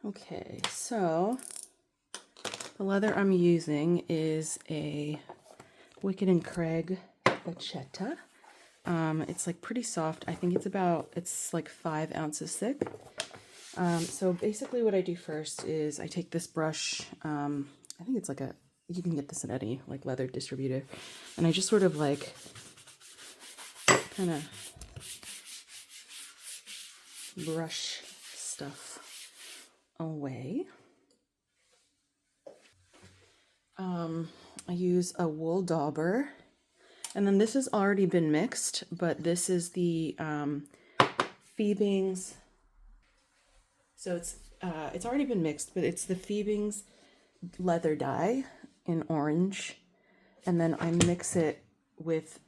Okay, so the leather I'm using is a Wicked and Craig Vachetta. It's like pretty soft. I think it's like 5 ounces thick. So basically what I do first is I take this brush, I think it's like you can get this at any like leather distributor, and I just sort of like kind of brush stuff away. I use a wool dauber, and then this has already been mixed, but this is the Phoebings. So it's already been mixed, but it's the Phoebings leather dye in orange, and then I mix it with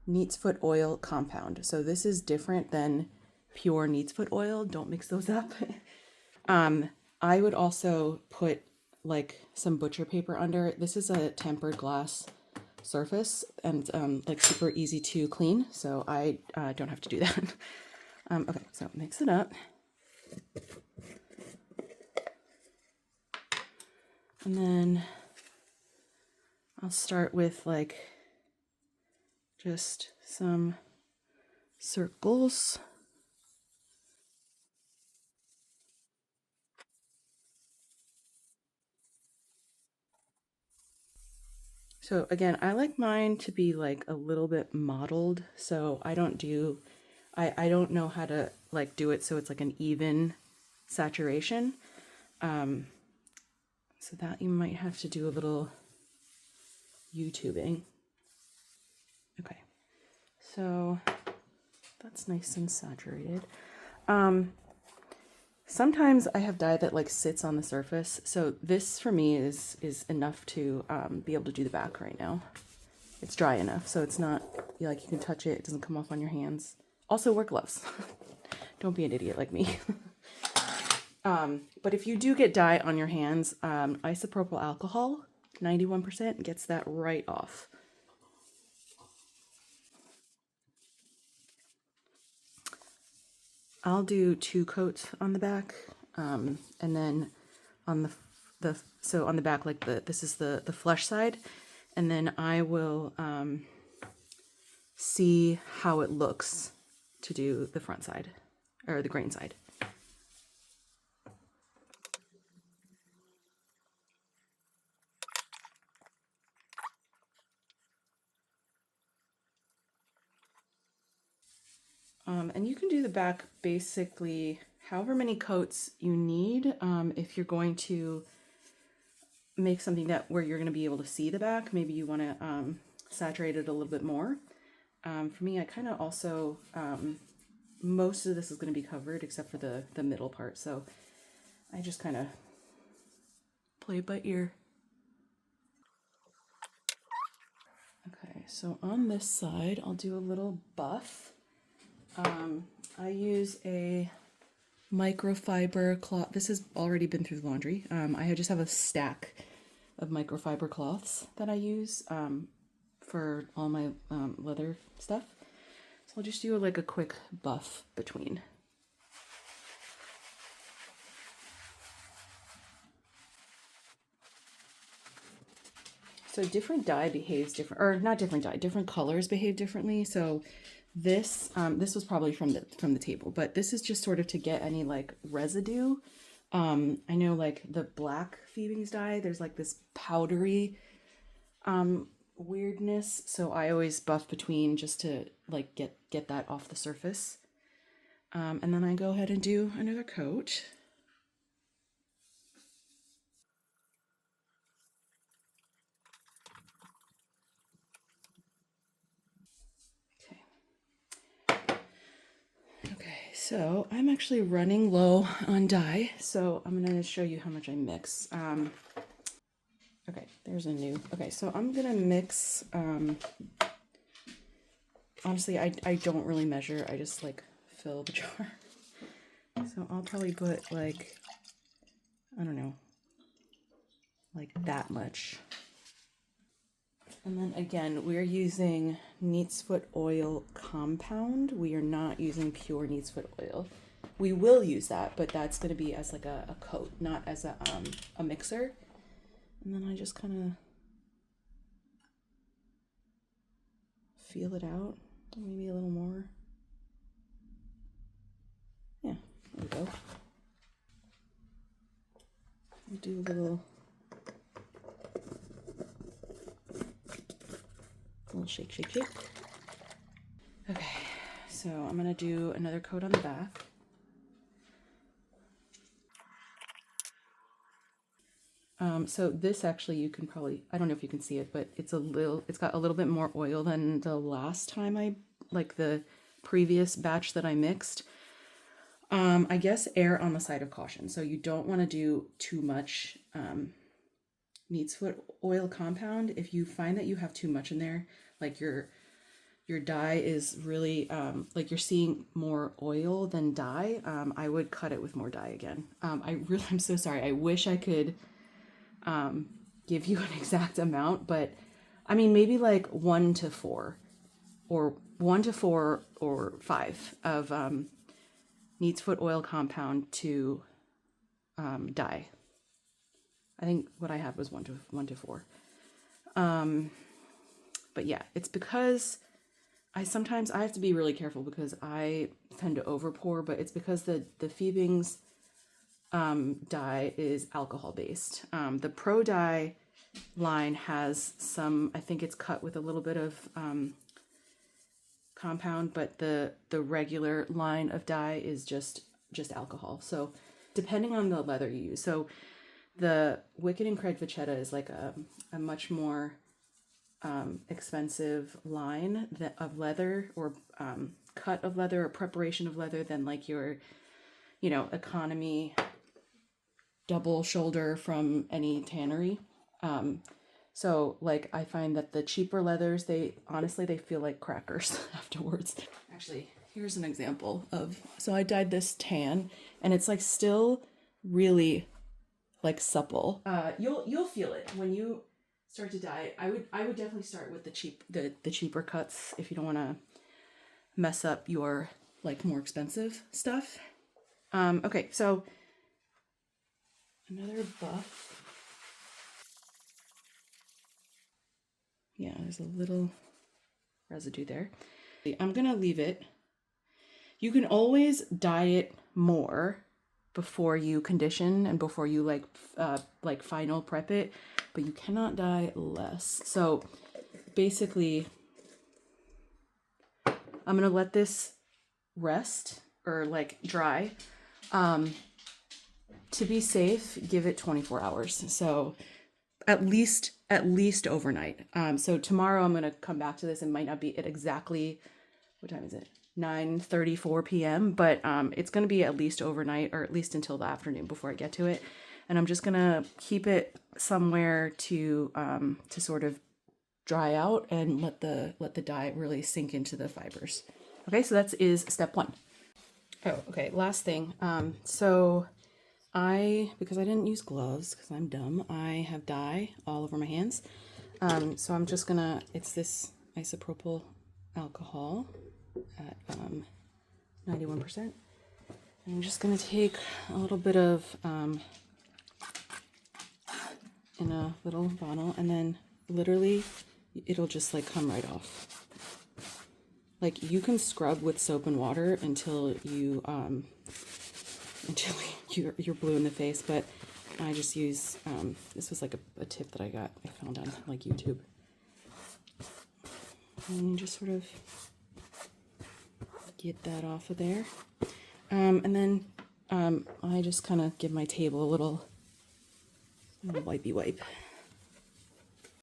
neat's foot oil compound. So this is different than pure neat's foot oil. Don't mix those up. I would also put like some butcher paper under it. This is a tempered glass surface and like super easy to clean, so I don't have to do that. Okay, so mix it up. And then I'll start with like just some circles. So again, I like mine to be like a little bit mottled, so I don't know how to like do it so it's like an even saturation. So that you might have to do a little YouTubing. Okay, so that's nice and saturated. Sometimes I have dye that like sits on the surface, so this for me is enough to be able to do the back right now. It's dry enough, so it's not like you can touch it, it doesn't come off on your hands. Also wear gloves. Don't be an idiot like me. But if you do get dye on your hands, isopropyl alcohol, 91%, gets that right off. I'll do 2 coats on the back, and then on on the back, like this is the flesh side, and then I will see how it looks to do the front side or the grain side. And you can do the back basically however many coats you need. If you're going to make something where you're going to be able to see the back, maybe you want to saturate it a little bit more. For me, I kind of also, most of this is going to be covered except for the middle part, so I just kind of play by ear. Okay, so on this side, I'll do a little buff. I use a microfiber cloth. This has already been through the laundry. I just have a stack of microfiber cloths that I use for all my leather stuff. So I'll just do like a quick buff between. So different dye behaves different, or not different dye, different colors behave differently. So this was probably from the table, but this is just sort of to get any like residue. I know like the black Phoebings dye, there's like this powdery weirdness, so I always buff between just to like get that off the surface. And then I go ahead and do another coat. Okay, so I'm actually running low on dye, so I'm gonna show you how much I mix. Okay, there's a new. Okay, so I'm gonna mix. Honestly, I don't really measure. I just like fill the jar. So I'll probably put like, I don't know, like that much. And then again, we're using neat's foot oil compound. We are not using pure neat's foot oil. we will use that, but that's going to be as like a coat, not as a mixer. And then I just kind of feel it out, maybe a little more. Yeah, there we go. We'll do a little shake, shake, shake. Okay, so I'm gonna do another coat on the back. So this actually, you can probably, I don't know if you can see it, but it's got a little bit more oil than the last time like the previous batch that I mixed. I guess err on the side of caution. So you don't want to do too much neat's foot oil compound. If you find that you have too much in there, like your dye is really, like you're seeing more oil than dye, I would cut it with more dye again. I'm so sorry. I wish I could give you an exact amount, but I mean, maybe like 1 to 4 or 1 to 4 or 5 of neat's foot oil compound to dye. I think what I had was 1 to 4. But yeah, it's because I have to be really careful because I tend to over pour, but it's because the Phoebing's dye is alcohol based. The Pro Dye line has some, I think it's cut with a little bit of compound, but the regular line of dye is just alcohol. So depending on the leather you use. So the Wicked and Craig Vachetta is like a much more expensive line of leather or cut of leather or preparation of leather than like your, economy double shoulder from any tannery. So like I find that the cheaper leathers, they feel like crackers afterwards. Actually, here's an example so I dyed this tan and it's like still really like supple. You'll feel it when you start to dye. I would definitely start with the cheaper cuts if you don't want to mess up your like more expensive stuff. Okay, so another buff. Yeah, there's a little residue there. I'm gonna leave it. You can always dye it more before you condition and before you like final prep it, but you cannot dye less. So basically, I'm gonna let this rest or like dry. To be safe, give it 24 hours. So at least overnight. So tomorrow I'm gonna come back to this. It might not be at exactly, what time is it? 9:34 p.m. But it's gonna be at least overnight, or at least until the afternoon before I get to it. And I'm just gonna keep it somewhere to sort of dry out and let the dye really sink into the fibers. Okay, so that is step 1. Oh, okay. Last thing. So because I didn't use gloves because I'm dumb, I have dye all over my hands. So I'm just gonna, it's this isopropyl alcohol at 91%. And I'm just gonna take a little bit of in a little bottle, and then literally it'll just like come right off. Like you can scrub with soap and water until you you're blue in the face, but I just use this was like a tip that I found on like YouTube, and you just sort of get that off of there, and then I just kind of give my table a little wipey wipe.